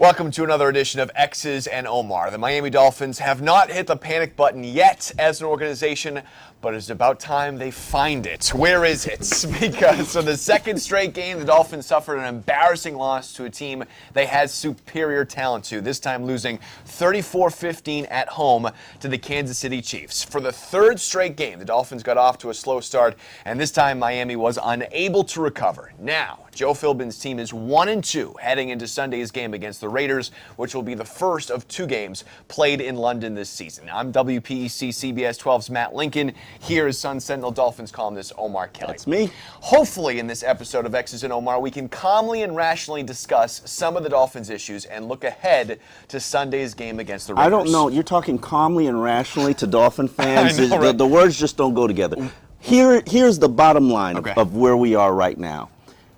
Welcome to another edition of X's and Omar. The Miami Dolphins have not hit the panic button yet as an organization, but it's about time they find it. Where is it? Because for the second straight game, the Dolphins suffered an embarrassing loss to a team they had superior talent to, this time losing 34-15 at home to the Kansas City Chiefs. For the third straight game, the Dolphins got off to a slow start, and this time Miami was unable to recover. Now, Joe Philbin's team is 1-2 heading into Sunday's game against the Raiders, which will be the first of two games played in London this season. I'm WPEC CBS 12's Matt Lincoln. Here is Sun Sentinel Dolphins columnist Omar Kelly. That's me. Hopefully in this episode of X's and Omar, we can calmly and rationally discuss some of the Dolphins' issues and look ahead to Sunday's game against the Raiders. I don't know. You're talking calmly and rationally to Dolphin fans. I know, right? The words just don't go together. Here's the bottom line of where we are right now.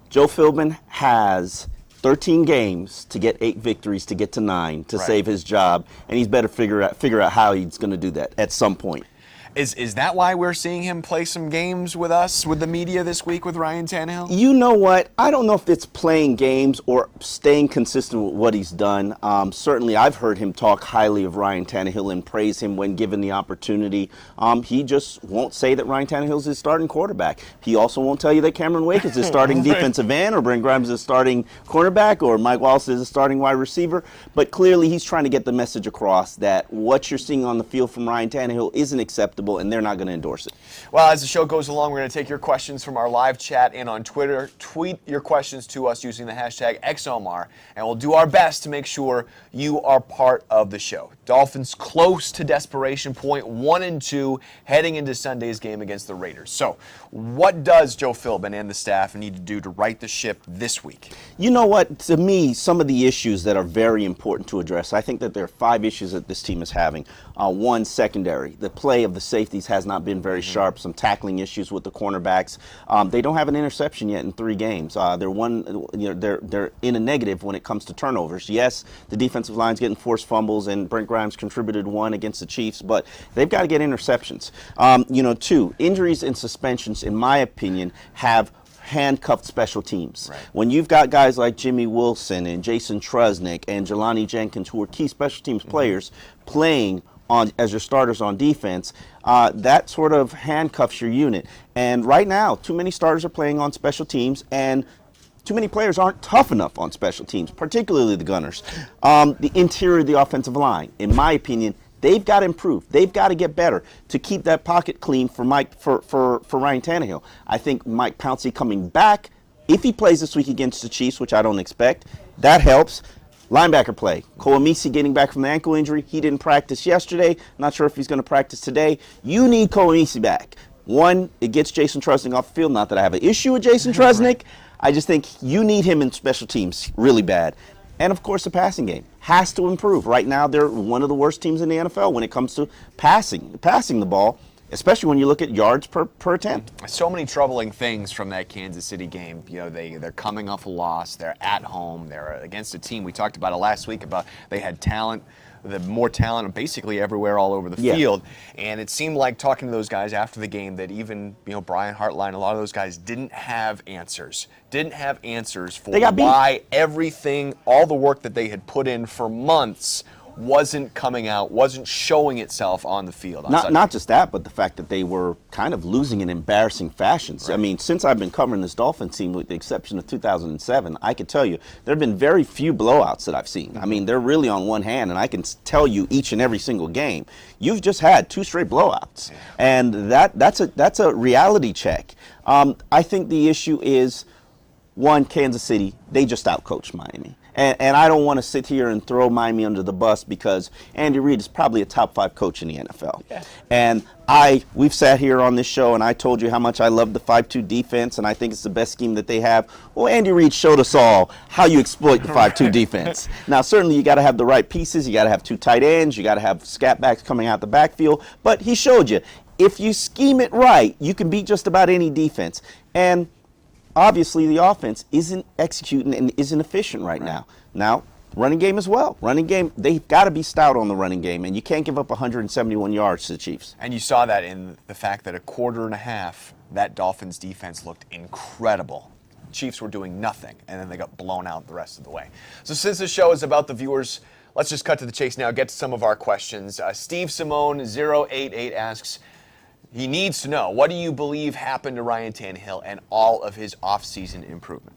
Joe Philbin has 13 games to get 8 victories to get to 9 to save his job, and he's better figure out how he's going to do that at some point. Is that why we're seeing him play some games with us, with the media this week with Ryan Tannehill? You know what? I don't know if it's playing games or staying consistent with what he's done. Certainly, I've heard him talk highly of Ryan Tannehill and praise him when given the opportunity. He just won't say that Ryan Tannehill's his starting quarterback. He also won't tell you that Cameron Wake is his starting defensive end, or Brent Grimes is his starting cornerback, or Mike Wallace is his starting wide receiver. But clearly, he's trying to get the message across that what you're seeing on the field from Ryan Tannehill isn't acceptable, and they're not going to endorse it. Well, as the show goes along, we're going to take your questions from our live chat and on Twitter. Tweet your questions to us using the hashtag XOMAR, and we'll do our best to make sure you are part of the show. Dolphins close to desperation point, 1-2, heading into Sunday's game against the Raiders. So, what does Joe Philbin and the staff need to do to right the ship this week? You know what? To me, some of the issues that are very important to address, I think that there are 5 issues that this team is having. One, secondary. The play of the safeties has not been very sharp. Some tackling issues with the cornerbacks. They don't have an interception yet in 3 games. They're in a negative when it comes to turnovers. Yes, the defensive line's getting forced fumbles, and Brent Grimes contributed 1 against the Chiefs, but they've got to get interceptions. 2, injuries and suspensions, in my opinion, have handcuffed special teams. Right. When you've got guys like Jimmy Wilson and Jason Trusnick and Jelani Jenkins, who are key special teams players, playing as your starters on defense, that sort of handcuffs your unit. And right now, too many starters are playing on special teams, and too many players aren't tough enough on special teams, particularly the gunners. The interior of the offensive line, in my opinion, they've got to improve. They've got to get better to keep that pocket clean for Ryan Tannehill. I think Mike Pouncey coming back, if he plays this week against the Chiefs, which I don't expect, that helps. Linebacker play. Pouncey getting back from the ankle injury. He didn't practice yesterday. Not sure if he's going to practice today. You need Pouncey back. One, it gets Jason Trusnick off the field. Not that I have an issue with Jason Trusnick. I just think you need him in special teams really bad. And, of course, the passing game has to improve. Right now, they're one of the worst teams in the NFL when it comes to passing the ball, especially when you look at yards per attempt. So many troubling things from that Kansas City game. You know, they're coming off a loss. They're at home. They're against a team. We talked about it last week about they had talent. More talent basically everywhere all over the field. And it seemed like talking to those guys after the game that even, Brian Hartline, a lot of those guys didn't have answers. For why everything, all the work that they had put in for months wasn't coming out, wasn't showing itself on the field. Not just that, but the fact that they were kind of losing in embarrassing fashions. Right. I mean, since I've been covering this Dolphins team, with the exception of 2007, I can tell you there have been very few blowouts that I've seen. I mean, they're really on one hand, and I can tell you each and every single game. You've just had 2 straight blowouts, and that's a reality check. I think the issue is, one, Kansas City, they just outcoached Miami. And I don't want to sit here and throw Miami under the bus because Andy Reid is probably a top 5 coach in the NFL. Yeah. And we've sat here on this show and I told you how much I love the 5-2 defense and I think it's the best scheme that they have. Well, Andy Reid showed us all how you exploit the 5-2 defense. Now, certainly you got to have the right pieces. You got to have 2 tight ends. You got to have scat backs coming out the backfield. But he showed you, if you scheme it right, you can beat just about any defense. And obviously, the offense isn't executing and isn't efficient right now. Now, running game as well. Running game, they've got to be stout on the running game, and you can't give up 171 yards to the Chiefs. And you saw that in the fact that a quarter and a half, that Dolphins defense looked incredible. Chiefs were doing nothing, and then they got blown out the rest of the way. So since the show is about the viewers, let's just cut to the chase now, get to some of our questions. Steve Simone 088 asks, he needs to know, what do you believe happened to Ryan Tannehill and all of his offseason improvement?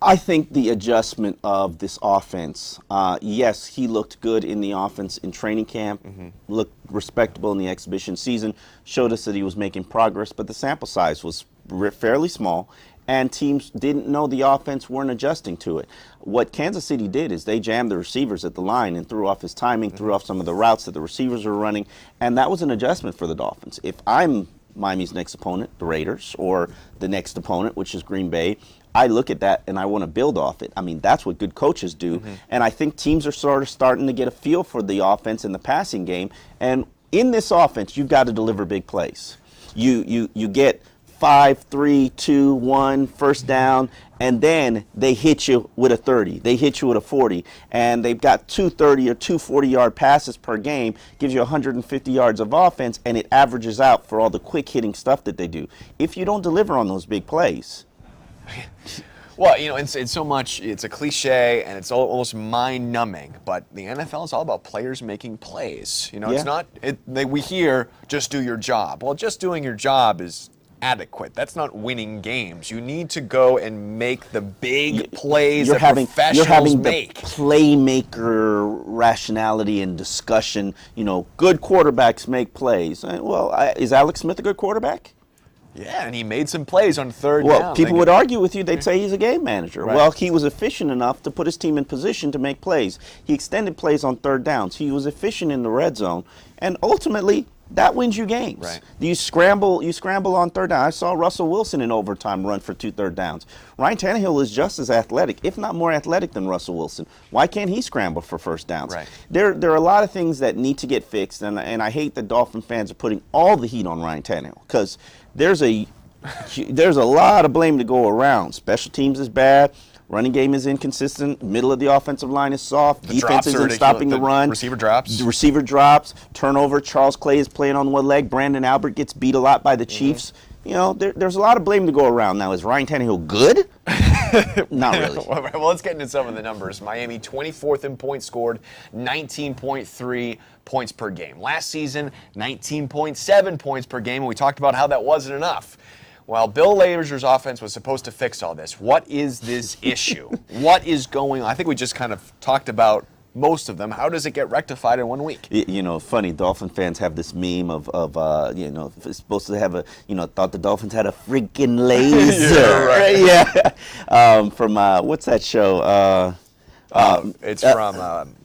I think the adjustment of this offense, yes, he looked good in the offense in training camp, looked respectable in the exhibition season, showed us that he was making progress, but the sample size was fairly small, and teams didn't know the offense, weren't adjusting to it. What Kansas City did is they jammed the receivers at the line and threw off his timing, threw off some of the routes that the receivers were running, and that was an adjustment for the Dolphins. If I'm Miami's next opponent, the Raiders, or the next opponent, which is Green Bay, I look at that and I want to build off it. I mean, that's what good coaches do. And I think teams are sort of starting to get a feel for the offense and the passing game. And in this offense, you've got to deliver big plays. You get 5, 3, 2, 1, first down, and then they hit you with a 30. They hit you with a 40. And they've got 230 or 240-yard passes per game, gives you 150 yards of offense, and it averages out for all the quick-hitting stuff that they do. If you don't deliver on those big plays, well, you know, it's so much, it's a cliche and it's almost mind-numbing, but the NFL is all about players making plays. You know, it's not, we hear, just do your job. Well, just doing your job is adequate. That's not winning games. You need to go and make the big plays that professionals you're having make. The playmaker rationality and discussion. You know, good quarterbacks make plays. Well, is Alex Smith a good quarterback? Yeah, and he made some plays on third down. Well, people would argue with you. They'd say he's a game manager. Right. Well, he was efficient enough to put his team in position to make plays. He extended plays on third downs. He was efficient in the red zone. And ultimately, that wins you games. Right. You scramble on third down. I saw Russell Wilson in overtime run for 2 third downs. Ryan Tannehill is just as athletic, if not more athletic than Russell Wilson. Why can't he scramble for first downs? Right. There are a lot of things that need to get fixed, and I hate that Dolphin fans are putting all the heat on Ryan Tannehill, because there's a lot of blame to go around. Special teams is bad. Running game is inconsistent. Middle of the offensive line is soft. Defense isn't stopping the run. Receiver drops. The receiver drops. Turnover. Charles Clay is playing on one leg. Brandon Albert gets beat a lot by the Chiefs. You know, there's a lot of blame to go around. Now, is Ryan Tannehill good? Not really. Well, let's get into some of the numbers. Miami 24th in points scored, 19.3 points per game. Last season, 19.7 points per game, and we talked about how that wasn't enough. While Bill Lazor's offense was supposed to fix all this, what is this issue? What is going on? I think we just kind of talked about most of them. How does it get rectified in 1 week? You know, funny, Dolphin fans have this meme of you know, it's supposed to have thought the Dolphins had a freaking laser. Yeah, right. From, what's that show? It's from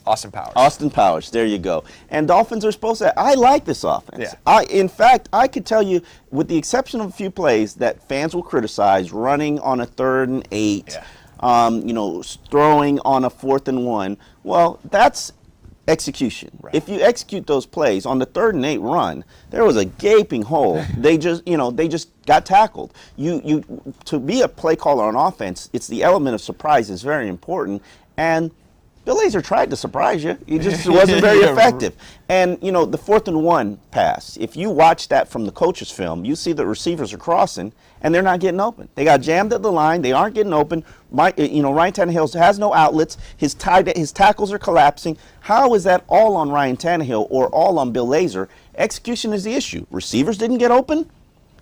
Austin Powers. Austin Powers, there you go. And Dolphins are supposed to, I like this offense. Yeah. In fact, I could tell you, with the exception of a few plays that fans will criticize, running on a 3rd and 8, you know, throwing on a 4th and 1, well, that's execution. Right. If you execute those plays on the 3rd and 8 run, there was a gaping hole. They just got tackled. You to be a play caller on offense, it's the element of surprise is very important. And Bill Lazor tried to surprise you. He just wasn't very effective. And, you know, the 4th and 1 pass, if you watch that from the coach's film, you see the receivers are crossing, and they're not getting open. They got jammed at the line. They aren't getting open. Ryan Tannehill has no outlets. His tackles are collapsing. How is that all on Ryan Tannehill or all on Bill Lazor? Execution is the issue. Receivers didn't get open.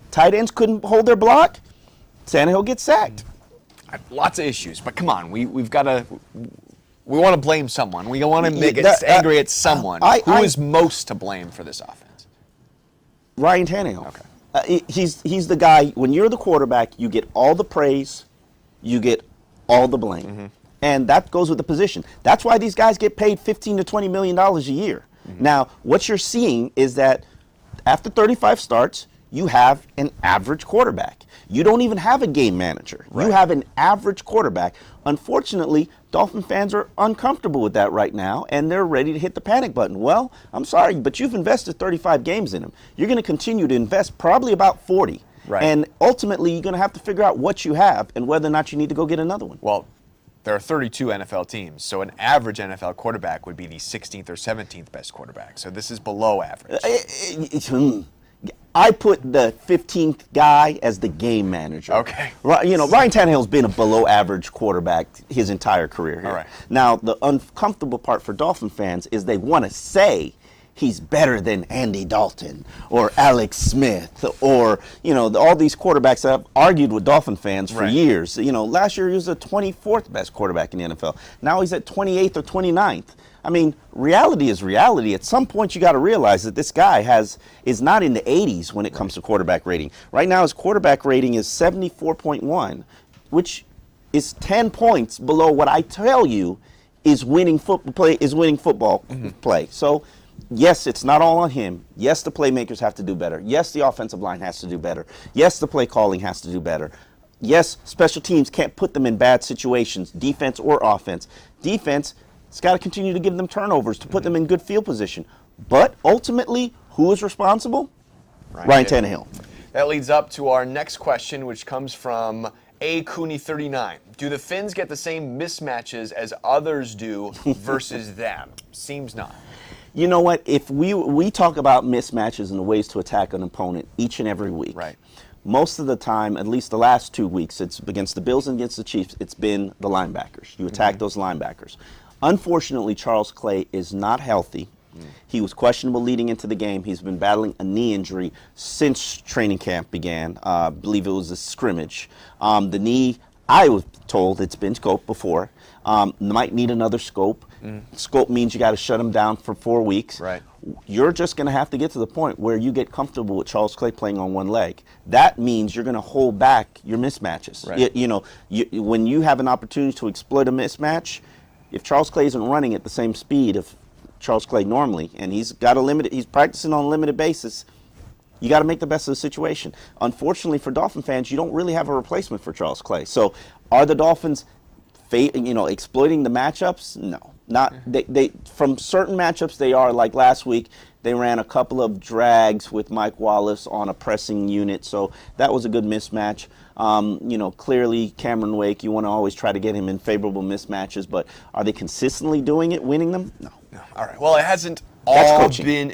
Tight ends couldn't hold their block. Tannehill gets sacked. Lots of issues, but come on, we've got to... We want to blame someone. We want to make it angry at someone. Who is most to blame for this offense? Ryan Tannehill. Okay. He's the guy, when you're the quarterback, you get all the praise, you get all the blame. And that goes with the position. That's why these guys get paid $15 to $20 million a year. Now, what you're seeing is that after 35 starts, you have an average quarterback. You don't even have a game manager. Right. You have an average quarterback. Unfortunately, Dolphin fans are uncomfortable with that right now, and they're ready to hit the panic button. Well, I'm sorry, but you've invested 35 games in him. You're going to continue to invest probably about 40. Right. And ultimately, you're going to have to figure out what you have and whether or not you need to go get another one. Well, there are 32 NFL teams, so an average NFL quarterback would be the 16th or 17th best quarterback. So this is below average. I put the 15th guy as the game manager. Okay. You know, Ryan Tannehill's been a below-average quarterback his entire career here. All right. Now, the uncomfortable part for Dolphin fans is they want to say he's better than Andy Dalton or Alex Smith or, you know, all these quarterbacks that I've argued with Dolphin fans for years. You know, last year he was the 24th best quarterback in the NFL. Now he's at 28th or 29th. I mean, reality is reality. At some point, you got to realize that this guy is not in the 80s when it comes to quarterback rating. Right now, his quarterback rating is 74.1, which is 10 points below what I tell you is winning football play. So, yes, it's not all on him. Yes, the playmakers have to do better. Yes, the offensive line has to do better. Yes, the play calling has to do better. Yes, special teams can't put them in bad situations, defense or offense. Defense, it's got to continue to give them turnovers to put them in good field position. But ultimately, who is responsible? Ryan Tannehill. That leads up to our next question, which comes from A. Cooney39. Do the Finns get the same mismatches as others do versus them? Seems not. You know what? If we talk about mismatches and the ways to attack an opponent each and every week. Right. Most of the time, at least the last 2 weeks, it's against the Bills and against the Chiefs, it's been the linebackers. You attack those linebackers. Unfortunately, Charles Clay is not healthy. He was questionable leading into the game. He's been battling a knee injury since training camp began. I believe it was a scrimmage. The knee, I was told it's been scoped before. Might need another scope. Scope means you got to shut him down for 4 weeks. Right. You're just going to have to get to the point where you get comfortable with Charles Clay playing on one leg. That means you're going to hold back your mismatches. Right. When you have an opportunity to exploit a mismatch, if Charles Clay isn't running at the same speed of Charles Clay normally, and he's practicing on a limited basis, you got to make the best of the situation. Unfortunately for Dolphin fans, you don't really have a replacement for Charles Clay. So are the Dolphins exploiting the matchups? No. Not they from certain matchups they are. Like last week, they ran a couple of drags with Mike Wallace on a pressing unit, so that was a good mismatch. Clearly Cameron Wake, you want to always try to get him in favorable mismatches, but are they consistently doing it, winning them? No. All right. Well, it hasn't all been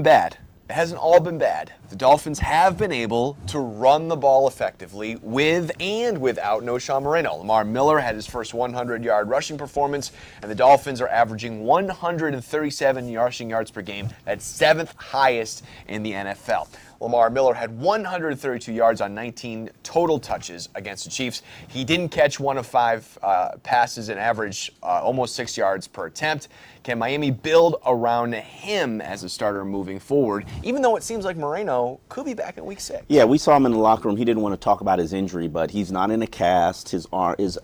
bad. It hasn't all been bad. The Dolphins have been able to run the ball effectively with and without Knowshon Moreno. Lamar Miller had his first 100-yard rushing performance, and the Dolphins are averaging 137 rushing yards per game. That's 7th highest in the NFL. Lamar Miller had 132 yards on 19 total touches against the Chiefs. He didn't catch 1 of 5 passes and average almost 6 yards per attempt. Can Miami build around him as a starter moving forward, even though it seems like Moreno could be back in week 6? Yeah, we saw him in the locker room. He didn't want to talk about his injury, but he's not in a cast. His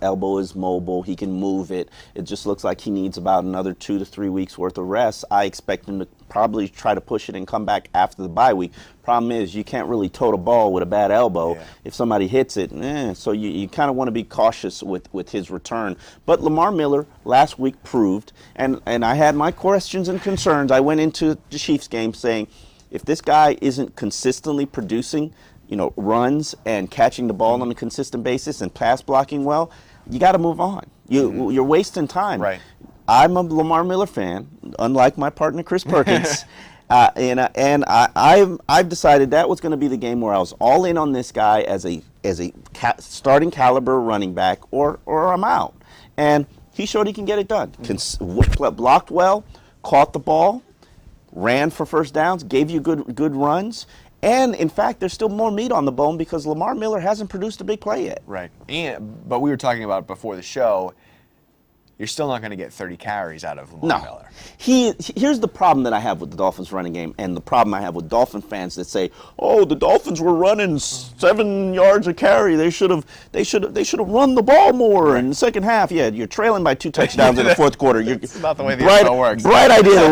elbow is mobile. He can move it. It just looks like he needs about another 2 to 3 weeks worth of rest. I expect him to probably try to push it and come back after the bye week. Problem is, you can't really tote a ball with a bad elbow. Yeah. If somebody hits it, so you kind of want to be cautious with his return. But Lamar Miller last week proved, and I had my questions and concerns. I went into the Chiefs game saying, if this guy isn't consistently producing, runs and catching the ball on a consistent basis and pass blocking well, you got to move on. You're wasting time. Right. I'm a Lamar Miller fan, unlike my partner Chris Perkins. And I've decided that was going to be the game where I was all in on this guy as a starting caliber running back, or I'm out. And he showed he can get it done. Blocked well, caught the ball, ran for first downs, gave you good runs. And, in fact, there's still more meat on the bone because Lamar Miller hasn't produced a big play yet. Right. But we were talking about before the show, you're still not going to get 30 carries out of Lamar Miller. Here's the problem that I have with the Dolphins running game, and the problem I have with Dolphin fans that say, "Oh, the Dolphins were running 7 yards a carry. They should have run the ball more in the second half." Yeah, you're trailing by 2 touchdowns in the fourth quarter. It's not the way the NFL works. Bright idea to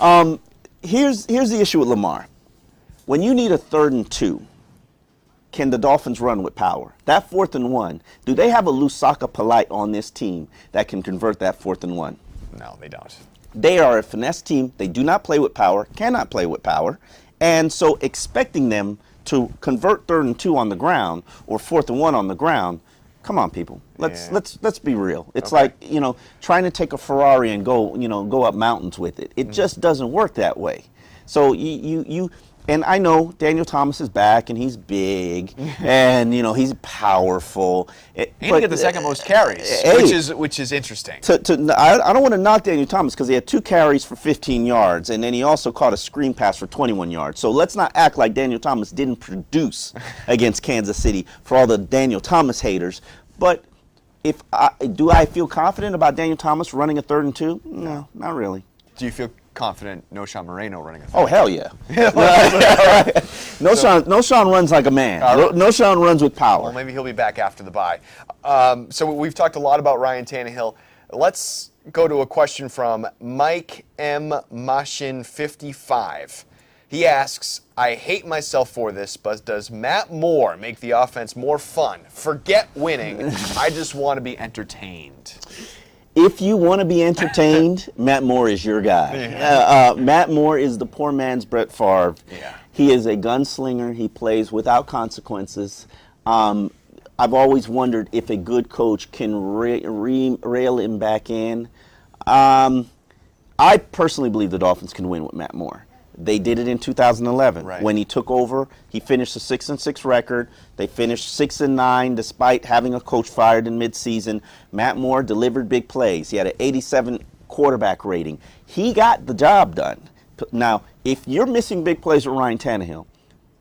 run. Here's the issue with Lamar. When you need a 3rd and 2. Can the Dolphins run with power? That 4th and 1, do they have a Lusaka Polite on this team that can convert that 4th and 1? No, they don't. They are a finesse team. They do not play with power, cannot play with power. And so expecting them to convert 3rd and 2 on the ground or 4th and 1 on the ground, come on, people. Let's be real. It's like, trying to take a Ferrari and go up mountains with it. It just doesn't work that way. So and I know Daniel Thomas is back, and he's big, and he's powerful. And he get the second most carries, which is interesting. I don't want to knock Daniel Thomas because he had 2 carries for 15 yards, and then he also caught a screen pass for 21 yards. So let's not act like Daniel Thomas didn't produce against Kansas City for all the Daniel Thomas haters. But do I feel confident about Daniel Thomas running a 3rd and 2? No, not really. Do you feel confident Knowshon Moreno running a 3rd? Oh, hell yeah. Knowshon runs like a man. Knowshon runs with power. Well, maybe he'll be back after the bye. So we've talked a lot about Ryan Tannehill. Let's go to a question from Mike M. Mashin 55. He asks, I hate myself for this, but does Matt Moore make the offense more fun? Forget winning. I just want to be entertained. If you want to be entertained, Matt Moore is your guy. Yeah. Matt Moore is the poor man's Brett Favre. Yeah. He is a gunslinger. He plays without consequences. I've always wondered if a good coach can rail him back in. I personally believe the Dolphins can win with Matt Moore. They did it in 2011. Right. When he took over, he finished a 6-6 record. They finished 6-9 despite having a coach fired in midseason. Matt Moore delivered big plays. He had an 87 quarterback rating. He got the job done. Now, if you're missing big plays with Ryan Tannehill,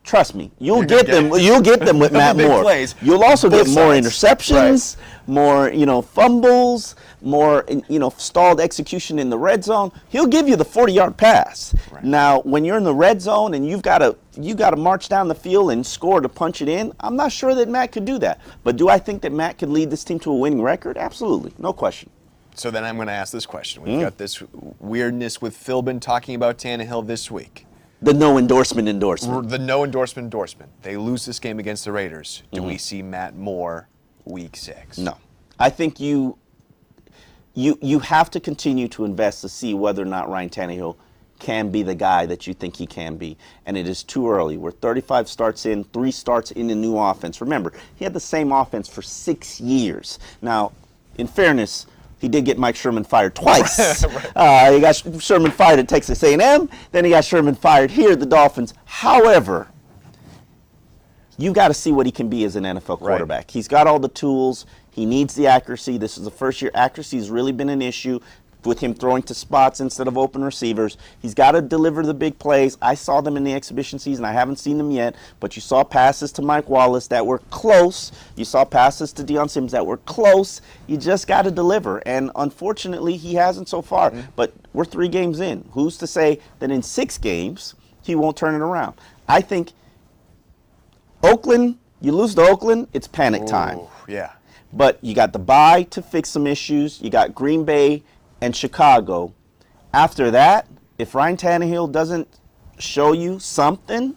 trust me, you'll get them with Matt Moore. Plays. You'll also get more sides. interceptions, more fumbles, more stalled execution in the red zone. He'll give you the 40-yard pass. Right. Now, when you're in the red zone and you've got to march down the field and score to punch it in, I'm not sure that Matt could do that. But do I think that Matt could lead this team to a winning record? Absolutely, no question. So then I'm going to ask this question. We've got this weirdness with Philbin talking about Tannehill this week. The no endorsement. The no endorsement. They lose this game against the Raiders. Do we see Matt Moore week 6? No. I think you have to continue to invest to see whether or not Ryan Tannehill can be the guy that you think he can be. And it is too early. We're 35 starts in, 3 starts in the new offense. Remember, he had the same offense for 6 years. Now, in fairness, he did get Mike Sherman fired twice. Right. He got Sherman fired at Texas A&M. Then he got Sherman fired here at the Dolphins. However, you got to see what he can be as an NFL quarterback. Right. He's got all the tools. He needs the accuracy. This is the first year. Accuracy has really been an issue with him throwing to spots instead of open receivers. He's got to deliver the big plays. I saw them in the exhibition season. I haven't seen them yet, but you saw passes to Mike Wallace that were close. You saw passes to Deion Sims that were close. You just got to deliver, and unfortunately, he hasn't so far. But we're 3 games in. Who's to say that in 6 games he won't turn it around? I think Oakland, you lose to Oakland, it's panic time. Yeah. But you got the bye to fix some issues. You got Green Bay and Chicago. After that, if Ryan Tannehill doesn't show you something,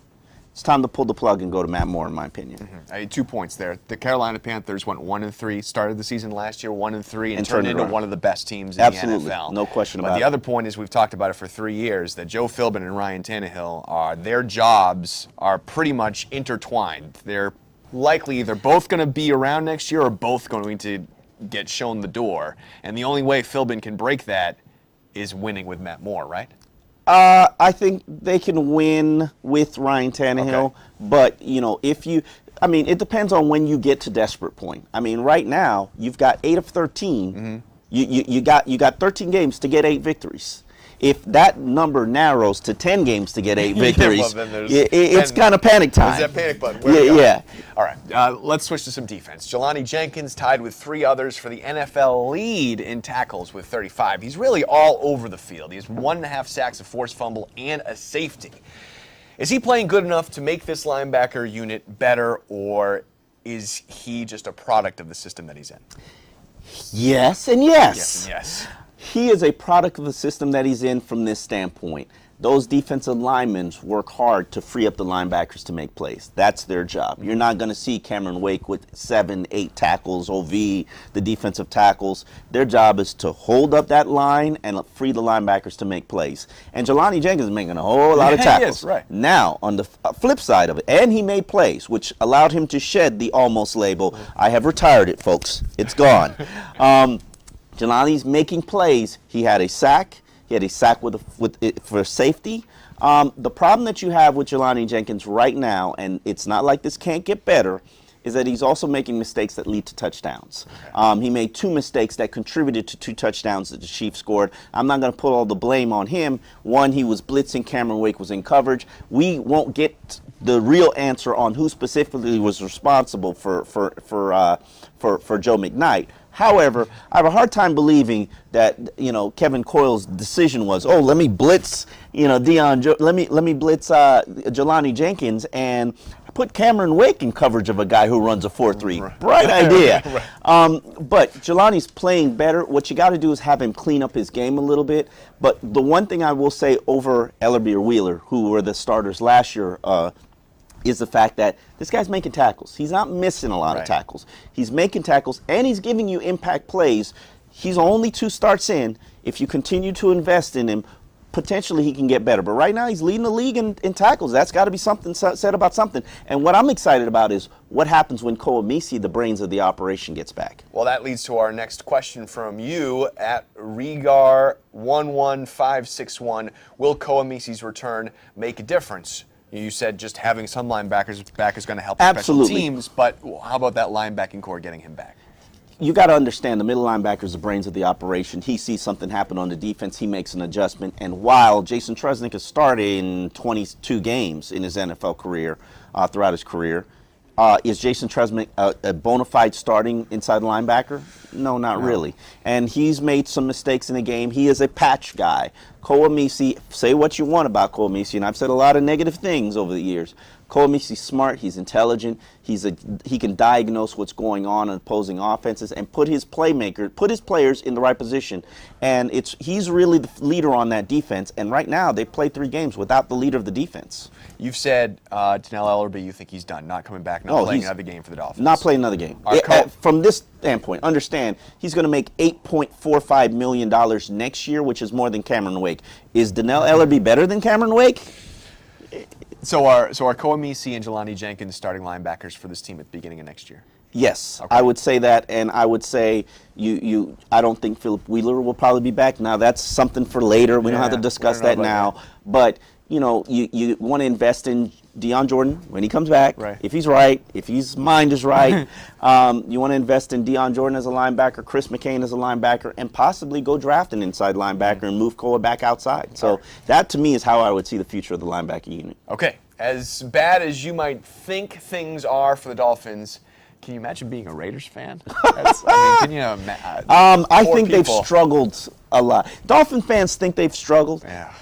it's time to pull the plug and go to Matt Moore, in my opinion. I had 2 points there. The Carolina Panthers went 1-3, started the season last year 1-3, and turned into one of the best teams in the NFL. No question about it. But the other point is we've talked about it for 3 years, that Joe Philbin and Ryan Tannehill, their jobs are pretty much intertwined. They're likely either both going to be around next year or both going to get shown the door. And the only way Philbin can break that is winning with Matt Moore, right? I think they can win with Ryan Tannehill, but it depends on when you get to desperate point. I mean, right now you've got 8 of 13. You got 13 games to get 8 victories. If that number narrows to 10 games to get 8 victories, it's kind of panic time. There's that panic button. Yeah. All right, let's switch to some defense. Jelani Jenkins tied with 3 others for the NFL lead in tackles with 35. He's really all over the field. He has 1.5 sacks, a forced fumble, and a safety. Is he playing good enough to make this linebacker unit better, or is he just a product of the system that he's in? Yes and yes. Yes and yes. He is a product of the system that he's in from this standpoint. Those defensive linemen work hard to free up the linebackers to make plays. That's their job. You're not going to see Cameron Wake with 7, 8 tackles, OV, the defensive tackles. Their job is to hold up that line and free the linebackers to make plays. And Jelani Jenkins is making a whole lot of tackles. Right. Now, on the flip side of it, and he made plays, which allowed him to shed the almost label. I have retired it, folks. It's gone. Jelani's making plays. He had a sack. He had a sack for safety. The problem that you have with Jelani Jenkins right now, and it's not like this can't get better, is that he's also making mistakes that lead to touchdowns. Okay. He made 2 mistakes that contributed to 2 touchdowns that the Chiefs scored. I'm not going to put all the blame on him. One, he was blitzing, Cameron Wake was in coverage. We won't get the real answer on who specifically was responsible for Joe McKnight. However, I have a hard time believing that Kevin Coyle's decision was, let me blitz let me blitz Jelani Jenkins and put Cameron Wake in coverage of a guy who runs a 4.3. Right. Bright idea. Right. But Jelani's playing better. What you got to do is have him clean up his game a little bit. But the one thing I will say over Ellerby or Wheeler, who were the starters last year, is the fact that this guy's making tackles. He's not missing a lot of tackles. He's making tackles, and he's giving you impact plays. He's only 2 starts in. If you continue to invest in him, potentially he can get better. But right now he's leading the league in tackles. That's got to be something said about something. And what I'm excited about is what happens when Pouncey, the brains of the operation, gets back. Well, that leads to our next question from you at Regar11561. Will Pouncey's return make a difference? You said just having some linebackers back is going to help special teams, but how about that linebacking core getting him back? You got to understand the middle linebacker is the brains of the operation. He sees something happen on the defense, he makes an adjustment. And while Jason Tresnick has started in 22 games in his NFL career, throughout his career, is Jason Tresnick a bona fide starting inside linebacker? No, not really. And he's made some mistakes in the game. He is a patch guy. Pouncey, say what you want about Pouncey, and I've said a lot of negative things over the years. Pouncey's smart, he's intelligent, he can diagnose what's going on in opposing offenses and put his players in the right position. And he's really the leader on that defense. And right now they played 3 games without the leader of the defense. You've said Tannehill Ellerby, you think he's done, not coming back, not playing another game for the Dolphins. Not playing another game. From this standpoint, understand he's going to make $8.45 million next year, which is more than Cameron Wake. Is Tannehill Ellerby better than Cameron Wake? So are Pouncey and Jelani Jenkins starting linebackers for this team at the beginning of next year? Yes, okay. I would say that, and I would say I don't think Philip Wheeler will probably be back. Now that's something for later. We don't have to discuss that now. That. But you want to invest in Deion Jordan when he comes back. Right. If he's right, if his mind is right, you want to invest in Deion Jordan as a linebacker, Chris McCain as a linebacker, and possibly go draft an inside linebacker and move Koa back outside. So that, to me, is how I would see the future of the linebacker unit. Okay. As bad as you might think things are for the Dolphins, can you imagine being a Raiders fan? Can you imagine? I think they've struggled a lot. Dolphin fans think they've struggled. Yeah.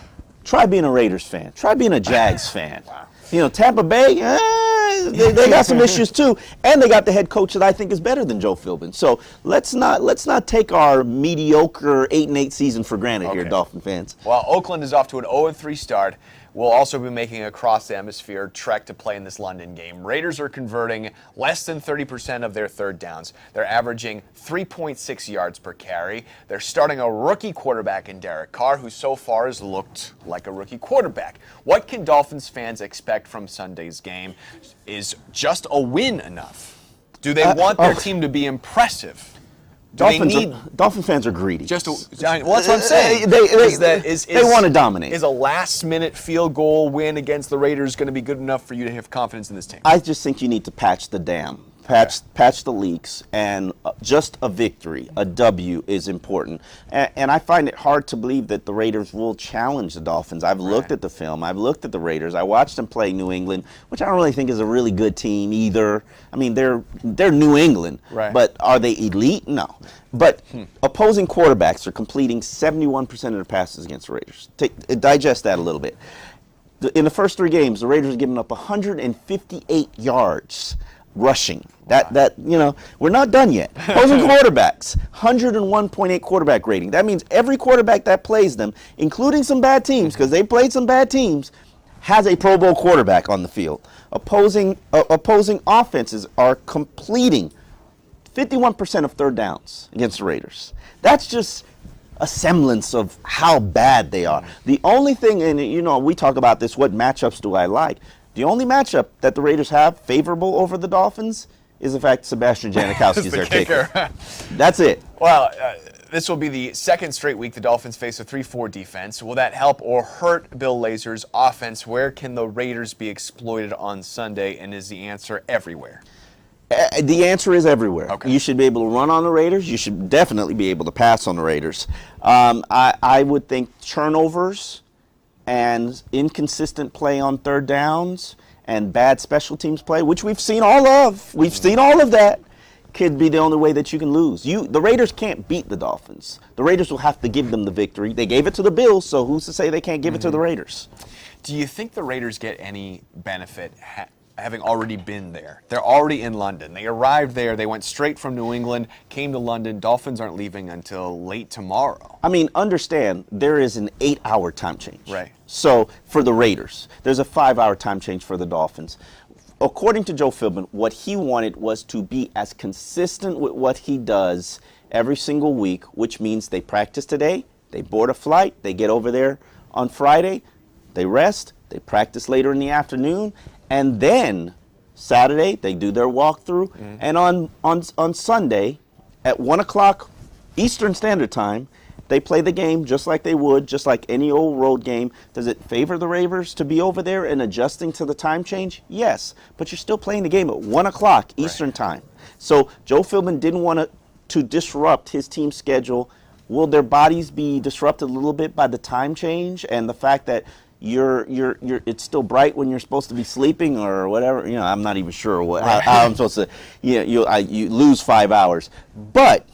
Try being a Raiders fan. Try being a Jags fan. Wow. Tampa Bay, they got some issues too, and they got the head coach that I think is better than Joe Philbin. So let's not take our mediocre 8-8 season for granted here, Dolphin fans. Well, Oakland is off to an 0-3 start. We'll also be making a cross-the-hemisphere trek to play in this London game. Raiders are converting less than 30% of their third downs. They're averaging 3.6 yards per carry. They're starting a rookie quarterback in Derek Carr, who so far has looked like a rookie quarterback. What can Dolphins fans expect from Sunday's game? Is just a win enough? Do they want their team to be impressive? Dolphin fans are greedy. Well, that's what I'm saying. They want to dominate. Is a last-minute field goal win against the Raiders going to be good enough for you to have confidence in this team? I just think you need to patch the dam. Patch the leaks, and just a victory, a W, is important. And I find it hard to believe that the Raiders will challenge the Dolphins. I've looked at the film. I've looked at the Raiders. I watched them play New England, which I don't really think is a really good team either. I mean, they're New England, but are they elite? No. But opposing quarterbacks are completing 71% of their passes against the Raiders. Digest that a little bit. In the first 3 games, the Raiders have given up 158 yards rushing. We're not done yet. Opposing quarterbacks, 101.8 quarterback rating. That means every quarterback that plays them, including some bad teams, because they played some bad teams, has a Pro Bowl quarterback on the field. Opposing offenses are completing 51% of third downs against the Raiders. That's just a semblance of how bad they are. The only thing, and we talk about this, what matchups do I like? The only matchup that the Raiders have favorable over the Dolphins is the fact Sebastian Janikowski is their kicker. That's it. Well, This will be the second straight week the Dolphins face a 3-4 defense. Will that help or hurt Bill Lazor's offense? Where can the Raiders be exploited on Sunday, and is the answer everywhere? The answer is everywhere. Okay. You should be able to run on the Raiders. You should definitely be able to pass on the Raiders. I would think turnovers and inconsistent play on third downs and bad special teams play, which we've seen all of. We've seen all of that. Could be the only way that you can lose. The Raiders can't beat the Dolphins. The Raiders will have to give them the victory. They gave it to the Bills, so who's to say they can't give it to the Raiders? Do you think the Raiders get any benefit having already been there? They're already in London. They arrived there. They went straight from New England, came to London. Dolphins aren't leaving until late tomorrow. I mean, understand, there is an 8-hour time change. Right. So for the Raiders, there's a 5-hour time change for the Dolphins. According to Joe Philbin, what he wanted was to be as consistent with what he does every single week, which means they practice today, they board a flight, they get over there on Friday, they rest, they practice later in the afternoon, and then Saturday they do their walkthrough, and on Sunday at 1 o'clock Eastern Standard Time, they play the game just like they would, just like any old road game. Does it favor the Raiders to be over there and adjusting to the time change? Yes, but you're still playing the game at 1 o'clock Eastern Time. So Joe Philbin didn't want to disrupt his team's schedule. Will their bodies be disrupted a little bit by the time change and the fact that it's still bright when you're supposed to be sleeping or whatever? You know, I'm not even sure how I'm supposed to. You lose 5 hours, but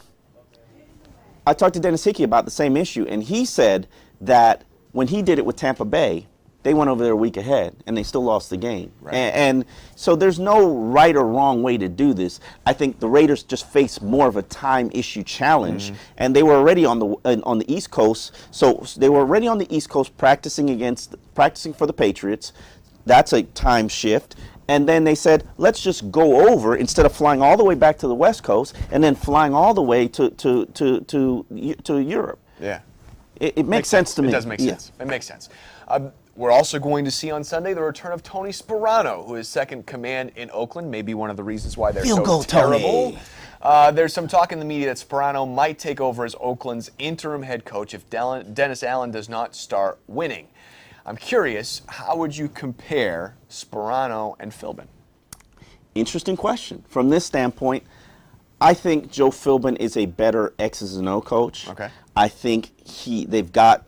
I talked to Dennis Hickey about the same issue, and he said that when he did it with Tampa Bay, they went over there a week ahead, and they still lost the game. Right. And so there's no right or wrong way to do this. I think the Raiders just face more of a time issue challenge, and they were already on the East Coast. So they were already on the East Coast practicing for the Patriots. That's a time shift. And then they said, let's just go over instead of flying all the way back to the West Coast and then flying all the way to Europe. Yeah. It makes sense to me. It does make sense. It makes sense. We're also going to see on Sunday the return of Tony Sparano, who is second command in Oakland. Maybe one of the reasons why they're so terrible. There's some talk in the media that Sparano might take over as Oakland's interim head coach if Dennis Allen does not start winning. I'm curious, how would you compare Sparano and Philbin? Interesting question. From this standpoint, I think Joe Philbin is a better X's and O coach. Okay. I think they've got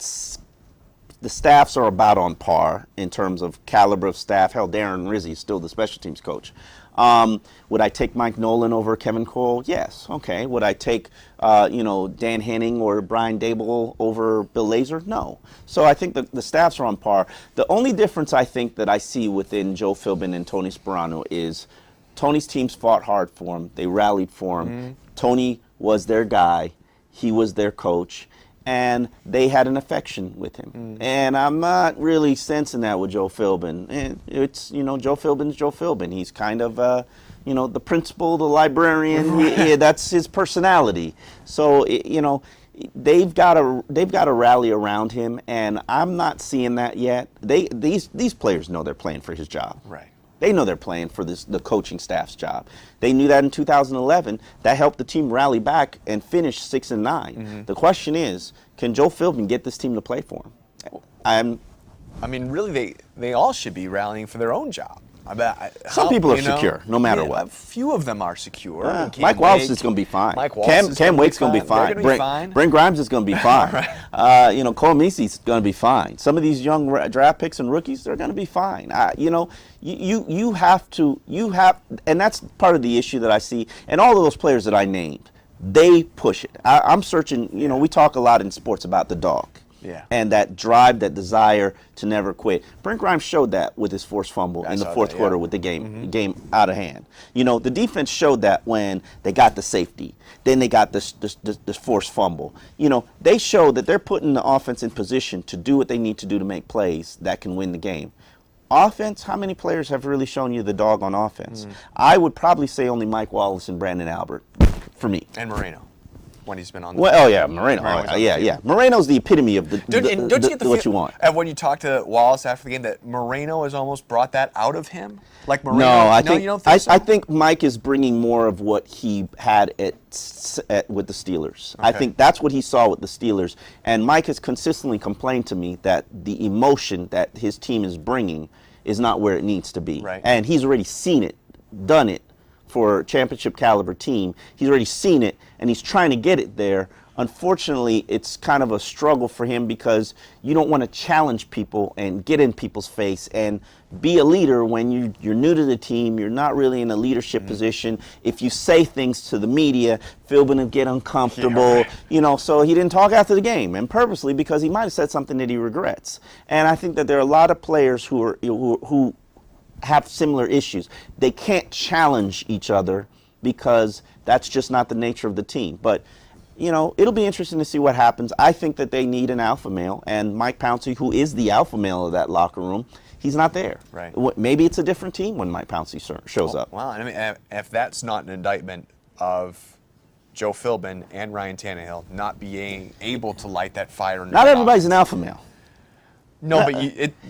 the staffs are about on par in terms of caliber of staff. Hell, Darren Rizzi is still the special teams coach. Would I take Mike Nolan over Kevin Cole? Yes. Okay. Would I take, Dan Henning or Brian Dable over Bill Lazor? No. So I think the staffs are on par. The only difference I think that I see within Joe Philbin and Tony Sparano is Tony's teams fought hard for him. They rallied for him. Tony was their guy. He was their coach. And they had an affection with him. And I'm not really sensing that with Joe Philbin. And it's, Joe Philbin's Joe Philbin. He's kind of, the principal, the librarian. That's his personality. So, they've got to rally around him, and I'm not seeing that yet. These players know they're playing for his job. Right. They know they're playing for the coaching staff's job. They knew that in 2011. That helped the team rally back and finish 6-9. The question is, can Joe Philbin get this team to play for him? Really, they all should be rallying for their own job. Some people are secure, no matter what. A few of them are secure. Mike Wallace is going to be fine. Cam Wake's going to be fine. Brent Grimes is going to be fine. Cole Mesey's going to be fine. Some of these young draft picks and rookies, they're going to be fine. You have, and that's part of the issue that I see. And all of those players that I named, they push it. I'm searching. We talk a lot in sports about the dog. Yeah. And that drive, that desire to never quit. Brent Grimes showed that with his forced fumble in the fourth quarter with the game out of hand. The defense showed that when they got the safety. Then they got this forced fumble. They showed that they're putting the offense in position to do what they need to do to make plays that can win the game. Offense, how many players have really shown you the dog on offense? I would probably say only Mike Wallace and Brandon Albert for me. And Moreno. when he's been on the Well, field. oh yeah, Moreno. Yeah. Moreno's the epitome of Don't you get the what you want. And when you talk to Wallace after the game, that Moreno has almost brought that out of him? Like Moreno? No, you don't think so? I think Mike is bringing more of what he had with the Steelers. Okay. I think that's what he saw with the Steelers. And Mike has consistently complained to me that the emotion that his team is bringing is not where it needs to be. Right. And he's already seen it, done it for a championship caliber team. He's already seen it, and he's trying to get it there. Unfortunately, it's kind of a struggle for him because you don't want to challenge people and get in people's face and be a leader when you're new to the team. You're not really in a leadership position. If you say things to the media, Philbin will get uncomfortable. So he didn't talk after the game, and purposely because he might have said something that he regrets. And I think that there are a lot of players who have similar issues. They can't challenge each other because that's just not the nature of the team. But it'll be interesting to see what happens. I think that they need an alpha male, and Mike Pouncey, who is the alpha male of that locker room, he's not there. Right. Maybe it's a different team when Mike Pouncey shows up. Well, I mean, if that's not an indictment of Joe Philbin and Ryan Tannehill not being able to light that fire. Not everybody's an alpha male. No, but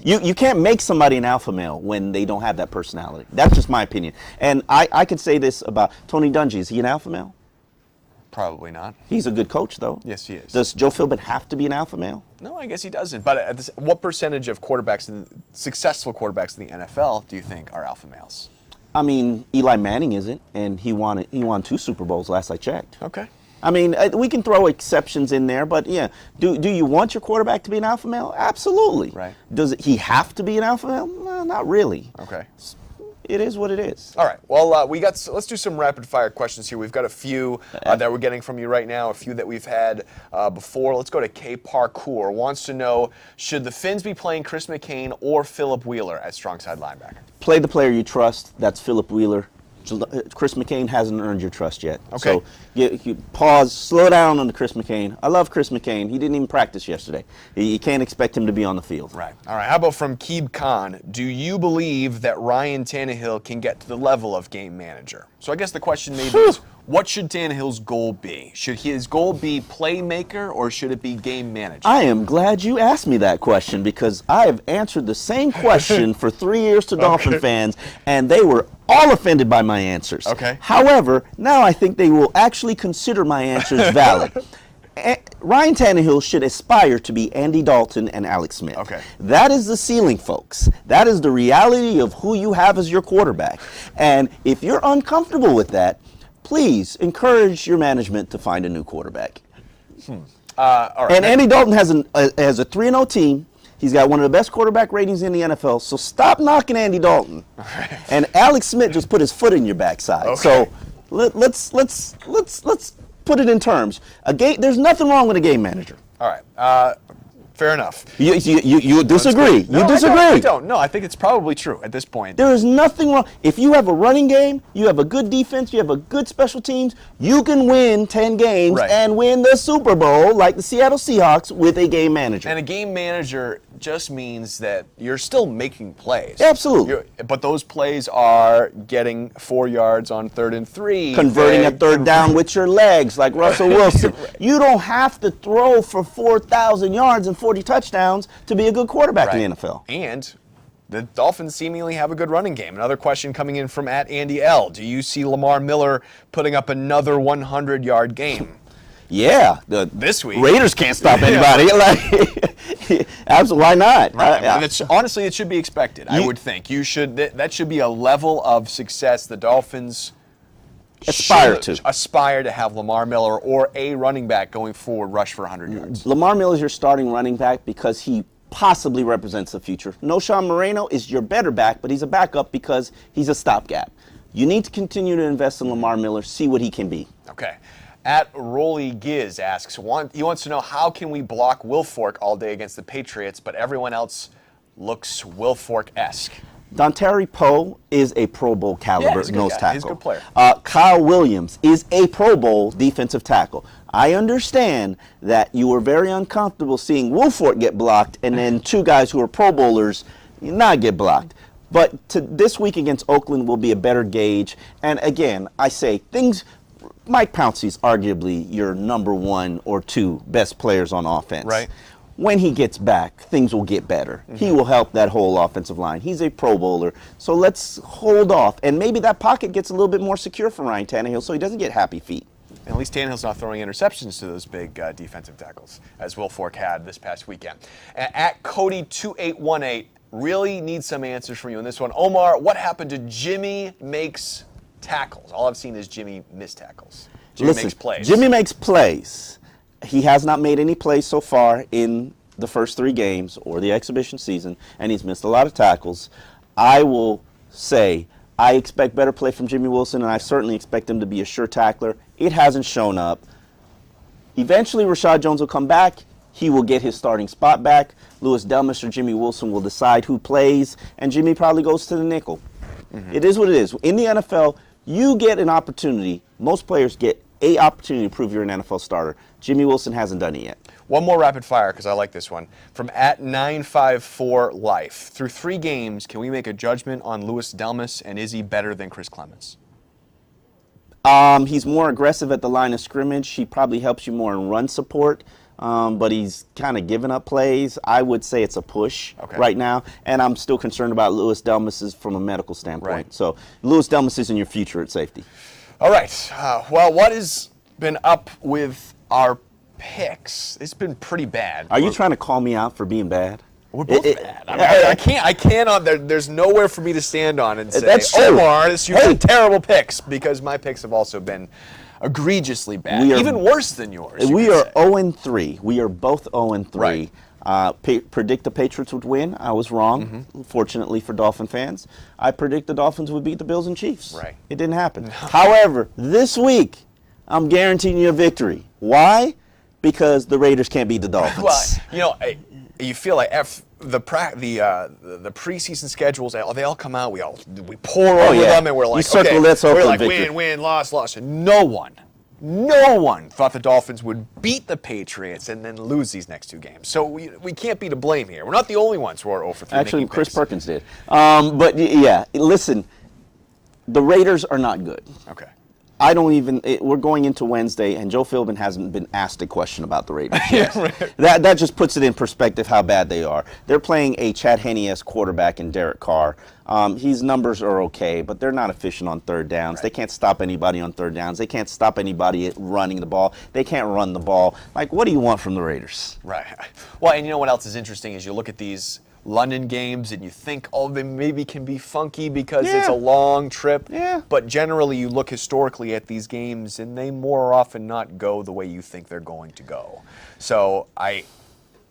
you can't make somebody an alpha male when they don't have that personality. That's just my opinion. And I could say this about Tony Dungy. Is he an alpha male? Probably not. He's a good coach, though. Yes, he is. Does Joe Philbin have to be an alpha male? No, I guess he doesn't. But what percentage of successful quarterbacks in the NFL do you think are alpha males? I mean, Eli Manning isn't, and he won 2 Super Bowls last I checked. Okay. I mean, we can throw exceptions in there, but yeah, do you want your quarterback to be an alpha male? Absolutely. Right. Does he have to be an alpha male? No, not really. Okay. It is what it is. All right. Well, let's do some rapid fire questions here. We've got a few that we're getting from you right now, a few that we've had before. Let's go to K Parkour. Wants to know, should the Finns be playing Chris McCain or Philip Wheeler at strong side linebacker? Play the player you trust. That's Philip Wheeler. Chris McCain hasn't earned your trust yet. Okay. So you pause, slow down on the Chris McCain. I love Chris McCain. He didn't even practice yesterday. You can't expect him to be on the field. Right. All right. How about from Keeb Khan? Do you believe that Ryan Tannehill can get to the level of game manager? So I guess the question maybe is, what should Tannehill's goal be? Should his goal be playmaker or should it be game manager? I am glad you asked me that question because I have answered the same question for 3 years to Dolphin fans, and they were all offended by my answers. Okay. However, now I think they will actually consider my answers valid. Ryan Tannehill should aspire to be Andy Dalton and Alex Smith. Okay. That is the ceiling, folks. That is the reality of who you have as your quarterback. And if you're uncomfortable with that, please encourage your management to find a new quarterback. All right. And Andy Dalton has a 3-0 team. He's got one of the best quarterback ratings in the NFL. So stop knocking Andy Dalton. Right. And Alex Smith just put his foot in your backside. Okay. So let's put it in terms. There's nothing wrong with a game manager. All right. Fair enough. You disagree. No, You disagree. I don't. No, I think it's probably true at this point. There is nothing wrong. If you have a running game, you have a good defense, you have a good special teams, you can win 10 games and win the Super Bowl like the Seattle Seahawks with a game manager. And a game manager just means that you're still making plays. Absolutely. But those plays are getting 4 yards on 3rd and 3. Converting a third down with your legs like Russell Wilson. You don't have to throw for 4,000 yards and 40 touchdowns to be a good quarterback in the NFL. And the Dolphins seemingly have a good running game. Another question coming in from @AndyL. Do you see Lamar Miller putting up another 100-yard game? Yeah, this week Raiders can't stop anybody. Absolutely, why not? Right. Honestly, it should be expected. I would think that should be a level of success the Dolphins aspire to have Lamar Miller or a running back going forward rush for 100 yards. Lamar Miller is your starting running back because he possibly represents the future. Noshawn Moreno is your better back, but he's a backup because he's a stopgap. You need to continue to invest in Lamar Miller, see what he can be. Okay. Rolly Giz asks, he wants to know, how can we block Wilfork all day against the Patriots, but everyone else looks Wilfork-esque? Dontari Poe is a Pro Bowl caliber nose tackle. He's a good player. Kyle Williams is a Pro Bowl defensive tackle. I understand that you were very uncomfortable seeing Wilfork get blocked and then 2 guys who are Pro Bowlers not get blocked. But this week against Oakland will be a better gauge. And again, I say Mike Pouncey's arguably your number 1 or 2 best players on offense. Right. When he gets back, things will get better. He will help that whole offensive line. He's a Pro Bowler. So let's hold off. And maybe that pocket gets a little bit more secure for Ryan Tannehill so he doesn't get happy feet. At least Tannehill's not throwing interceptions to those big defensive tackles, as Wilfork had this past weekend. At Cody2818, really need some answers from you on this one. Omar, what happened to Jimmy makes tackles? All I've seen is Jimmy miss tackles. Jimmy makes plays. Jimmy makes plays. He has not made any plays so far in the first 3 games or the exhibition season, and he's missed a lot of tackles. I will say I expect better play from Jimmy Wilson, and I certainly expect him to be a sure tackler. It hasn't shown up. Eventually, Rashad Jones will come back. He will get his starting spot back. Louis Delmas or Jimmy Wilson will decide who plays, and Jimmy probably goes to the nickel. It is what it is. In the NFL, you get an opportunity. Most players get an opportunity to prove you're an NFL starter. Jimmy Wilson hasn't done it yet. One more rapid fire, because I like this one. From @954life. Through 3 games, can we make a judgment on Louis Delmas, and is he better than Chris Clemens? He's more aggressive at the line of scrimmage. He probably helps you more in run support, but he's kind of giving up plays. I would say it's a push right now, and I'm still concerned about Louis Delmas from a medical standpoint. Right. So Louis Delmas is in your future at safety. All right. Well, what has been up with our picks? It's been pretty bad. Are you trying to call me out for being bad? We're both bad. I can't. There's nowhere for me to stand on and say, That's true. Omar, you had terrible picks, because my picks have also been egregiously bad, even worse than yours. We are 0-3. We are both 0-3. Right. Predict the Patriots would win. I was wrong, fortunately for Dolphin fans. I predict the Dolphins would beat the Bills and Chiefs. Right. It didn't happen. However, this week, I'm guaranteeing you a victory. Why? Because the Raiders can't beat the Dolphins. Well, you feel like the preseason schedules, they all come out. We pour over them, and we're like, we're like win, loss. And no one thought the Dolphins would beat the Patriots and then lose these next 2 games. So we can't be to blame here. We're not the only ones who are 0 for 3. Actually, Chris Perkins did. But yeah, listen, the Raiders are not good. Okay. We're going into Wednesday, and Joe Philbin hasn't been asked a question about the Raiders yet. Right. That just puts it in perspective how bad they are. They're playing a Chad Henne-esque quarterback in Derek Carr. His numbers are okay, but they're not efficient on 3rd downs. Right. They can't stop anybody on 3rd downs. They can't stop anybody running the ball. They can't run the ball. Like, what do you want from the Raiders? Right. Well, and you know what else is interesting is you look at these London games and you think, they maybe can be funky because it's a long trip. Yeah. But generally you look historically at these games and they more often not go the way you think they're going to go. So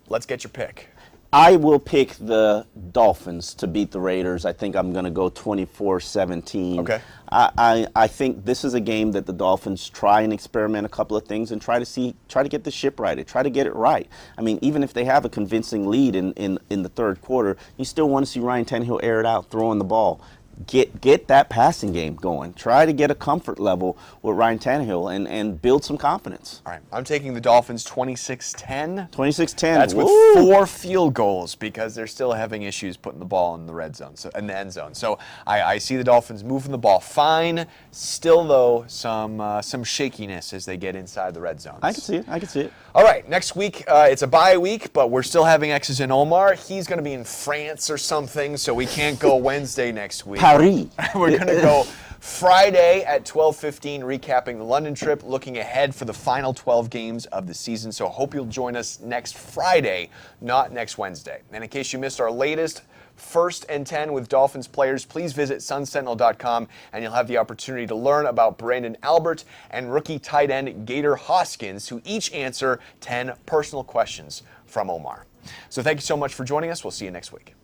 let's get your pick. I will pick the Dolphins to beat the Raiders. I think I'm going to go 24-17. Okay. I think this is a game that the Dolphins try and experiment a couple of things and try to get the ship righted, try to get it right. I mean, even if they have a convincing lead in the 3rd quarter, you still want to see Ryan Tannehill air it out, throwing the ball. Get that passing game going. Try to get a comfort level with Ryan Tannehill and build some confidence. All right, I'm taking the Dolphins 26-10. 26-10. That's with 4 field goals because they're still having issues putting the ball in the red zone, in the end zone. So I see the Dolphins moving the ball fine. Still, though, some shakiness as they get inside the red zone. I can see it. All right, next week, it's a bye week, but we're still having X's and Omar. He's going to be in France or something, so we can't go Wednesday next week. Paris. We're going to go Friday at 12:15, recapping the London trip, looking ahead for the final 12 games of the season. So hope you'll join us next Friday, not next Wednesday. And in case you missed our latest First and 10 with Dolphins players, please visit sunsentinel.com and you'll have the opportunity to learn about Brandon Albert and rookie tight end Gator Hoskins, who each answer 10 personal questions from Omar. So thank you so much for joining us. We'll see you next week.